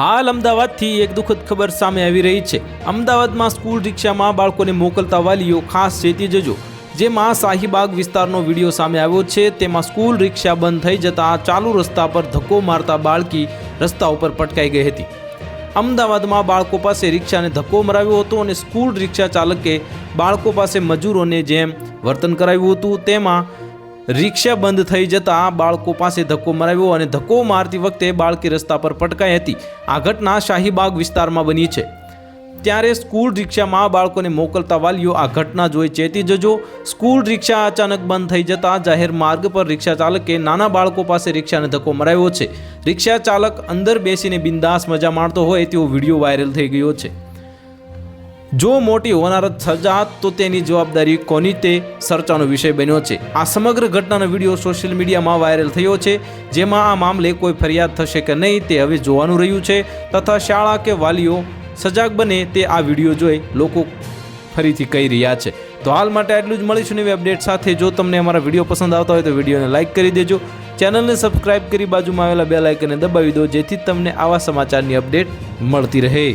હાલ અમદાવાદથી એક દુઃખદ ખબર સામે આવી રહી છે। અમદાવાદમાં સ્કૂલ રિક્ષામાં બાળકોને મોકલતા વાલીઓ ખાસ ચેતી જજો। જેમાં શાહીબાગ વિસ્તારનો વિડીયો સામે આવ્યો છે। તેમાં સ્કૂલ રિક્ષા બંધ થઈ જતા ચાલુ રસ્તા પર ધક્કો મારતા બાળકી રસ્તા ઉપર પટકાઈ ગઈ હતી। અમદાવાદમાં બાળકો પાસે રિક્ષાને ધક્કો મરાવ્યો હતો અને સ્કૂલ રિક્ષા ચાલકે બાળકો પાસે મજૂરોને જેમ વર્તન કરાવ્યું હતું। તેમાં રિક્ષા બંધ થઈ જતા બાળકો પાસે ધક્કો મરાવ્યો અને ધક્કો મારતી વખતે બાળકી રસ્તા પર પટકાઈ હતી। આ ઘટના શાહીબાગ વિસ્તારમાં બની છે। ત્યારે સ્કૂલ રિક્ષામાં બાળકોને મોકલતા વાલીઓ આ ઘટના જોઈ ચેતી જજો। સ્કૂલ રિક્ષા અચાનક બંધ થઈ જતા જાહેર માર્ગ પર રિક્ષા ચાલકે નાના બાળકો પાસે રિક્ષાને ધક્કો મરાવ્યો છે। રિક્ષા ચાલક અંદર બેસીને બિંદાસ મજા માણતો હોય તેવો વિડીયો વાયરલ થઈ ગયો છે। જો મોટી હોનારત સર્જાત તો તેની જવાબદારી કોની તે ચર્ચાનો વિષય બન્યો છે। આ સમગ્ર ઘટનાનો વિડીયો સોશિયલ મીડિયામાં વાયરલ થયો છે। જેમાં આ મામલે કોઈ ફરિયાદ થશે કે નહીં તે હવે જોવાનું રહ્યું છે તથા શાળા કે વાલીઓ સજાગ બને તે આ વિડીયો જોઈ લોકો ફરીથી કહી રહ્યા છે। તો હાલ માટે આટલું જ। મળીશું નવી અપડેટ સાથે। જો તમને અમારા વિડીયો પસંદ આવતા હોય તો વિડીયોને લાઇક કરી દેજો, ચેનલને સબસ્ક્રાઇબ કરી બાજુમાં આવેલા બેલ આઇકનને દબાવી દો જેથી તમને આવા સમાચારની અપડેટ મળતી રહે।